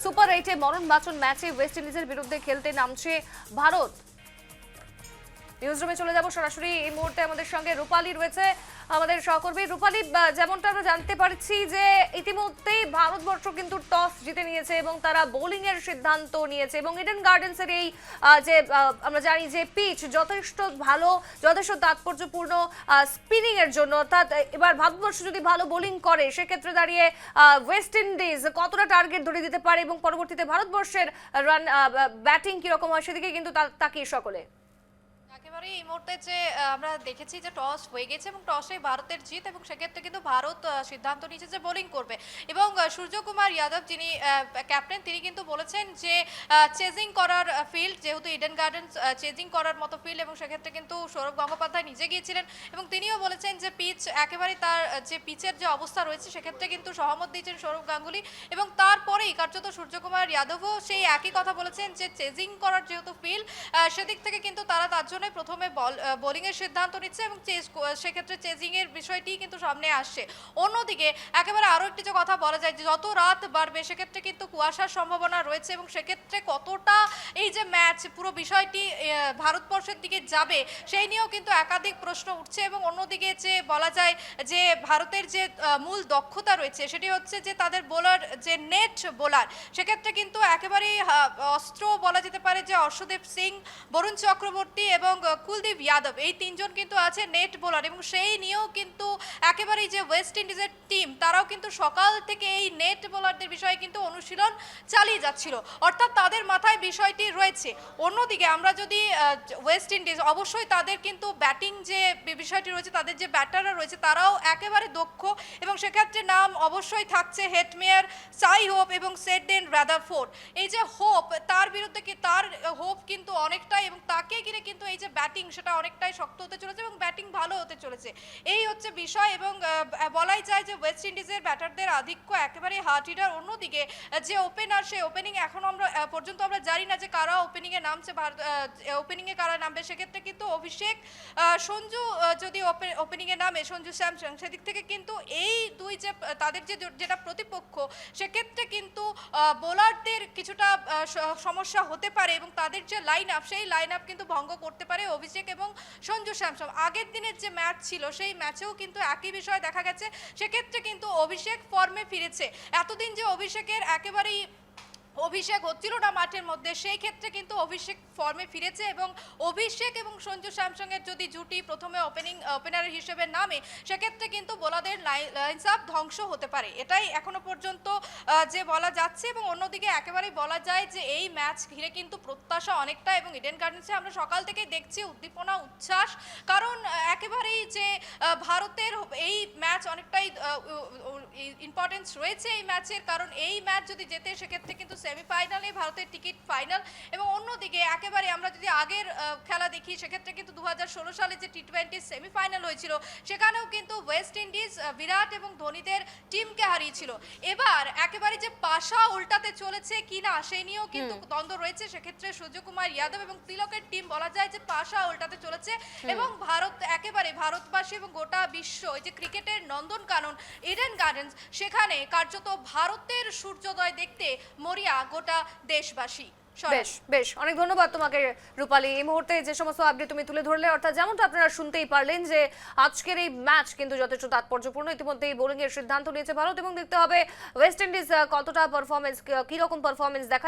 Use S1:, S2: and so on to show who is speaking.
S1: Super 8-এ মরণবাচন ম্যাচে West ইন্ডিজের বিরুদ্ধে খেলতে নামছে ভারত। নিউজরুমে চলে যাব সরাসরি। এই মুহূর্তে আমাদের সঙ্গে রূপালী রয়েছে, আমাদের সহকর্মী। রূপালী, যেমনটা আমরা জানতে পারছি যে ইতিমধ্যেই ভারতবর্ষ কিন্তু টস জিতে নিয়েছে এবং তারা বোলিং এর সিদ্ধান্ত নিয়েছে এবং ইডেন গার্ডেন্সের এই যে আমরা জানি যে পিচ যথেষ্ট ভালো, যথেষ্ট তাৎপর্যপূর্ণ স্পিনিং এর জন্য। অর্থাৎ এবার ভারতবর্ষ যদি ভালো বোলিং করে সেক্ষেত্রে দাঁড়িয়ে ওয়েস্ট ইন্ডিজ কতটা টার্গেট ধরে দিতে পারে এবং পরবর্তীতে ভারতবর্ষের রান ব্যাটিং কিরকম হয় সেদিকে কিন্তু তাকিয়ে সকলে।
S2: একেবারে এই মুহূর্তে যে আমরা দেখেছি যে টস হয়ে গেছে এবং টসে ভারতের জিত এবং সেক্ষেত্রে কিন্তু ভারত সিদ্ধান্ত নিয়েছে যে বোলিং করবে এবং সূর্যকুমার যাদব যিনি ক্যাপ্টেন তিনি কিন্তু বলেছেন যে চেজিং করার ফিল্ড, যেহেতু ইডেন গার্ডেন্স চেজিং করার মতো ফিল্ড এবং সেক্ষেত্রে কিন্তু সৌরভ গঙ্গোপাধ্যায় নিজে গিয়েছিলেন এবং তিনিও বলেছেন যে পিচ একেবারে তার যে পিচের যে অবস্থা রয়েছে সেক্ষেত্রে কিন্তু সহমত দিয়েছেন সৌরভ গাঙ্গুলি এবং তারপরেই কার্যত সূর্যকুমার যাদবও সেই একই কথা বলেছেন যে চেজিং করার যেহেতু ফিল্ড সেদিক থেকে কিন্তু তারা তার জন্য প্রথমে বোলিং এর সিদ্ধান্ত নিচ্ছে এবং সেক্ষেত্রে চেজিং এর বিষয়টি কিন্তু সামনে আসছে। অন্যদিকে একেবারে আরো একটি যে কথা বলা যায় যে যত রাত বাড়বে সেক্ষেত্রে কিন্তু কুয়াশার সম্ভাবনা রয়েছে এবং সেক্ষেত্রে কতটা এই যে ম্যাচ পুরো বিষয়টি ভারতবর্ষের দিকে যাবে সেই নিয়েও কিন্তু একাধিক প্রশ্ন উঠছে এবং অন্যদিকে যে বলা যায় যে ভারতের যে মূল দক্ষতা রয়েছে সেটি হচ্ছে যে তাদের বোলার যে নেট বোলার, সেক্ষেত্রে কিন্তু একেবারেই অস্ত্র বলা যেতে পারে যে অর্শদীপ সিং, বরুণ চক্রবর্তী এবং কুলদীপ যাদব, এই তিনজন কিন্তু আছে নেট বোলার এবং সেই নিয়েও কিন্তু একেবারেই যে ওয়েস্ট ইন্ডিজের টিম তারাও কিন্তু সকাল থেকে এই নেট বোলারদের বিষয়ে কিন্তু অনুশীলন চালিয়ে যাচ্ছিল, অর্থাৎ তাদের মাথায় বিষয়টি রয়েছে। অন্যদিকে আমরা যদি ওয়েস্ট ইন্ডিজ অবশ্যই তাদের কিন্তু ব্যাটিং যে বিষয়টি রয়েছে, তাদের যে ব্যাটাররা রয়েছে তারাও একেবারে দক্ষ এবং সেক্ষেত্রে নাম অবশ্যই থাকছে হেটমেয়ার, সাই হোপ এবং সেডেন রাদারফোর্ড। এই যে হোপ, তার বিরুদ্ধে কি তার হোপ কিন্তু অনেকটাই এবং তাকে ঘিরে কিন্তু এই যে ব্যাটিং সেটা অনেকটাই শক্ত হতে চলেছে এবং ব্যাটিং ভালো হতে চলেছে, এই হচ্ছে বিষয়। এবং বলাই যায় যে ওয়েস্ট ইন্ডিজের ব্যাটারদের আধিক্য একেবারে হার্ড হিটার। অন্যদিকে যে ওপেনার, সেই ওপেনিং এখন আমরা পর্যন্ত আমরা জানি না যে কারা ওপেনিং এ নামছে, ওপেনিং এ কারা নামবে। সেক্ষেত্রে কিন্তু অভিষেক, সঞ্জু যদি ওপেনিং এ নামে, সঞ্জু স্যামসন, সেদিক থেকে কিন্তু এই দুই যে তাদের যে যেটা প্রতিপক্ষ সেক্ষেত্রে কিন্তু বোলারদের কিছুটা সমস্যা হতে পারে এবং তাদের যে লাইন আপ সেই লাইন আপ কিন্তু ভঙ্গ করতে পারে অভিষেক এবং সঞ্জু স্যামসন। আগের দিনের যে ম্যাচ ছিল সেই ম্যাচেও কিন্তু একই বিষয় দেখা গেছে, সেক্ষেত্রে কিন্তু অভিষেক ফর্মে ফিরেছে। এতদিন যে অভিষেকের একেবারেই অভিষেক হচ্ছিল না মাঠের মধ্যে, সেই ক্ষেত্রে কিন্তু অভিষেক ফর্মে ফিরেছে এবং অভিষেক এবং সঞ্জু স্যামসংয়ের যদি জুটি প্রথমে ওপেনারের হিসেবে নামে সেক্ষেত্রে কিন্তু বোলারদের লাইনস আপ ধ্বংস হতে পারে, এটাই এখনো পর্যন্ত যে বলা যাচ্ছে। এবং অন্যদিকে একেবারেই বলা যায় যে এই ম্যাচ ঘিরে কিন্তু প্রত্যাশা অনেকটা এবং ইডেন গার্ডেন্সে আমরা সকাল থেকেই দেখছি উদ্দীপনা, উচ্ছ্বাস, কারণ একেবারেই যে ভারতের এই ম্যাচ অনেকটাই ইম্পর্টেন্স রয়েছে এই ম্যাচের, কারণ এই ম্যাচ যদি জেতে সেক্ষেত্রে কিন্তু সেমিফাইনালে ভারতের টিকিট ফাইনাল। এবং অন্যদিকে একেবারে আমরা যদি আগের খেলা দেখি সেক্ষেত্রে কিন্তু 2016 সালে যে টি20 সেমিফাইনাল হয়েছিল সেখানেও কিন্তু ওয়েস্ট ইন্ডিজ বিরাট এবং ধোনিদের টিমকে হারিয়েছিল। এবার একেবারে যে পাশা উল্টাতে চলেছে কিনা সেই নিয়েও কিন্তু দ্বন্দ্ব রয়েছে, সেক্ষেত্রে সূর্যকুমার যাদব এবং তিলকের টিম বলা যায় যে পাশা উল্টাতে চলেছে এবং ভারত একেবারে ভারতবাসী এবং গোটা বিশ্ব এই যে ক্রিকেটের নন্দনকানন ইডেন গার্ডেন্স, সেখানে কার্যত ভারতের সূর্যোদয় দেখতে মরিয়া গোটা দেশবাসী।
S1: বেশ বেশ, অনেক ধন্যবাদ তোমাকে রূপালী। এই মুহূর্তে যে সমস্ত আপডেট তুমি তুলে ধরলে, অর্থাৎ যেমনটা আপনারা শুনতেই পারলেন যে আজকের এই ম্যাচ কিন্তু যথেষ্ট তাৎপর্যপূর্ণ। ইতিমধ্যেই বোলিং এর সিদ্ধান্ত নিয়েছে ভারত এবং দেখতে হবে ওয়েস্ট ইন্ডিজ কতটা পারফরমেন্স, কিরকম পারফরমেন্স দেখায়।